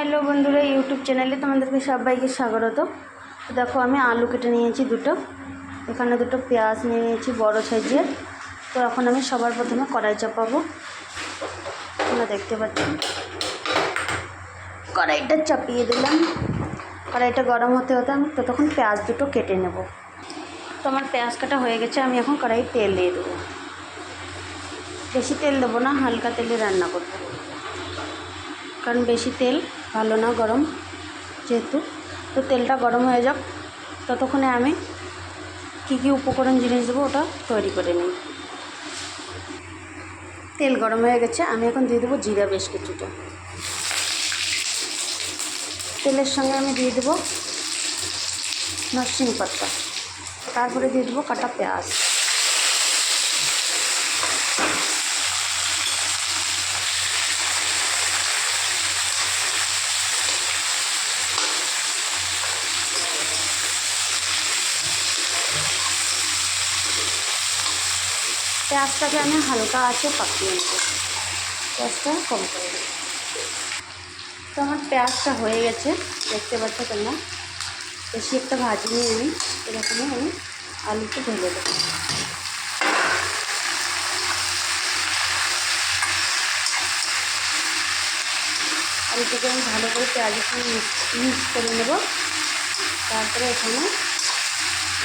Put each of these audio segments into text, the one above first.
Hello বন্ধুরা, YouTube চ্যানেলে তোমাদেরকে সবাইকে স্বাগত। দেখো আমি আলু কেটে নিয়েছি দুটো, এখানে দুটো পেঁয়াজ নিয়ে নিয়েছি বড় সাইজের। তো এখন আমি সবার প্রথমে কড়াই চাপাবো। তোমরা দেখতে পাচ্ছ কড়াইটা চাপিয়ে দিলাম। কড়াইটা গরম হতে হতে আমি ততক্ষণ পেঁয়াজ দুটো কেটে নেব। তো আমার পেঁয়াজ কাটা হয়ে গেছে, আমি এখন কড়াই তেল দিয়ে দেবো। বেশি তেল দেবো না, হালকা তেলে রান্না করবো, কারণ বেশি তেল ভালো না গরম যেহেতু। তো তেলটা গরম হয়ে যাক, ততক্ষণে আমি কী কী উপকরণ জিনিস দেবো ওটা তৈরি করে নিই। তেল গরম হয়ে গেছে, আমি এখন দিয়ে দেবো জিরা বেশ কিছুটা। তেলের সঙ্গে আমি দিয়ে দেবো নরসিংহ পাতা, তারপরে দিয়ে দেবো কাটা পেঁয়াজ। পেঁয়াজটাকে আমি হালকা আঁচে পাকিয়ে নেব, পেঁয়াজটা কম করে দেবো। তো আমার পেঁয়াজটা হয়ে গেছে, দেখতে পাচ্ছ তোমরা। বেশি একটা ভাজিনি আমি, এরকমই আমি আলুটা ঢেলে দেবো। আলুটাকে আমি ভালো করে পেঁয়াজের সঙ্গে মিক্স করে নেব। তারপরে এখানে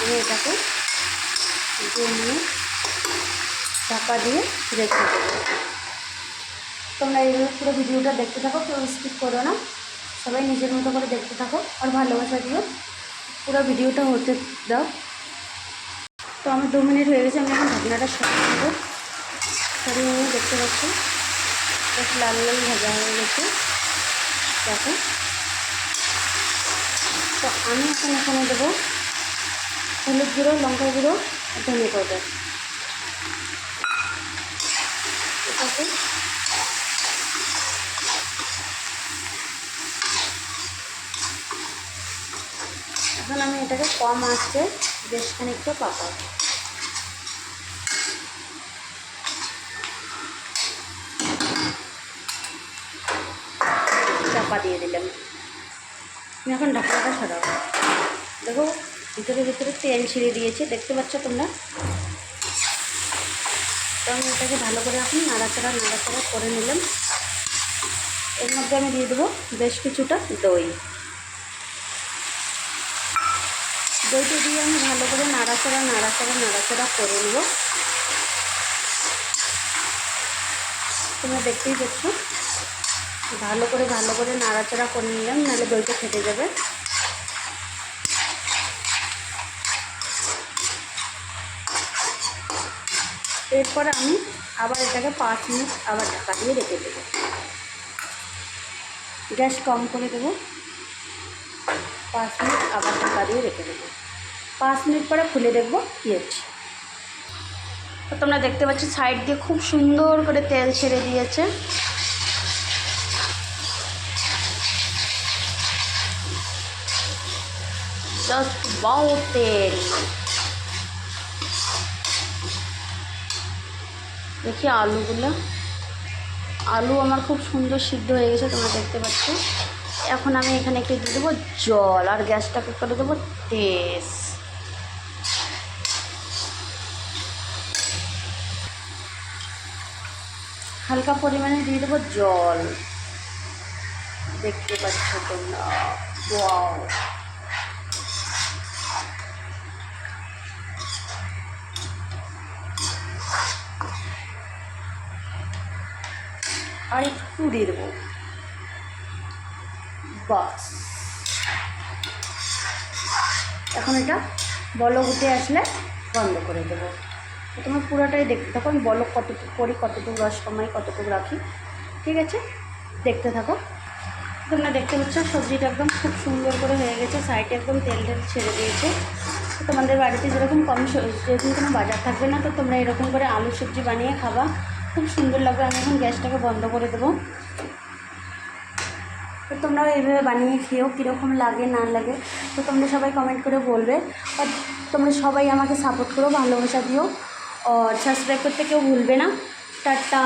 আমি এটাকে 2 মিনিট ঢাকা দিয়ে রেখে দেবো। তোমরা এইভাবে পুরো ভিডিওটা দেখতে থাকো, কেউ স্কিপ করো না, সবাই নিজের মতো করে দেখতে থাকো আর ভালোবাসা দিও, পুরো ভিডিওটা হতে দাও। তো আমার 2 মিনিট হয়ে গেছে, আমি এখন ঢাকনাটা সরিয়ে নেবো। সরিয়ে নিয়ে দেখতে পাচ্ছি বেশ লাল লাল ভাজা হয়ে গেছে, দেখো। তো আমি এখন এখানে দেবো হলুদ গুঁড়ো, লঙ্কা গুঁড়ো, ধনে পাউডার। এটাকে এখন আমি এটাকে কম আঁচে বেশ খানিকটা পাকাবো। চাপা দিয়ে দিলাম, আমি এখন ঢাকনাটা সরাবো। দেখো ভিতরে ভিতরে তেল ছিঁড়ে দিয়েছে, দেখতে পাচ্ছ তোমরা। তো আমি এটাকে ভালো করে এখন নাড়াচাড়া করে নিলাম। এর মধ্যে আমি দিয়ে দেবো বেশ কিছুটা দই। দইটা দিয়ে আমি ভালো করে নাড়াচাড়া করে নেব। তোমরা দেখতেই পাচ্ছ ভালো করে নাড়াচাড়া করে নিলাম, নাহলে দইটা ফেটে যাবে। এরপর আমি আবার এটাকে 5 মিনিট আবার ঢাকা দিয়ে রেখে দেবো। গ্যাস কম করে দেবো, 5 মিনিট আবার ঢাকা দিয়ে রেখে দেবো। 5 মিনিট পরে খুলে দেখবো কী হচ্ছে। তো তোমরা দেখতে পাচ্ছ সাইড দিয়ে খুব সুন্দর করে তেল ছেড়ে দিয়েছে। জাস্ট বাও তেল। দেখি আলু আমার খুব সুন্দর সিদ্ধ হয়ে গেছে, তোমরা দেখতে পাচ্ছ। এখন আমি এখানে একটু দিয়ে দেবো জল, আর গ্যাসটাকে করে দেবো তেজ। হালকা পরিমাণে দিয়ে দেবো জল, দেখতে পাচ্ছ তোমরা। ওয়াও, আর একটু দিয়ে দেবো, বাস। এখন এটা বলক উঠে আসলে বন্ধ করে দেবো। তোমার পুরোটাই দেখতে থাকো, আমি বলক কতটুকু করি, কতটুকু রস কমাই, কতটুকু রাখি, ঠিক আছে? দেখতে থাকো। তোমরা দেখতে পাচ্ছ সবজিটা একদম খুব সুন্দর করে হয়ে গেছে, সাইডে একদম তেল ছেড়ে দিয়েছে। তোমাদের বাড়িতে যেরকম কোনো বাজার থাকবে না, তো তোমরা এরকম করে আলু সবজি বানিয়ে খাবা, খুব সুন্দর লাগবে। আমি এখন গ্যাসটাকে বন্ধ করে দেবো। তো তোমরাও এইভাবে বানিয়ে খেয়েও কীরকম লাগে না লাগে, তো তোমরা সবাই কমেন্ট করে বলবে। আর তোমরা সবাই আমাকে সাপোর্ট করো, ভালোবাসা দিও, আর সাবস্ক্রাইব করতে কেউ ভুলবে না। টাটা।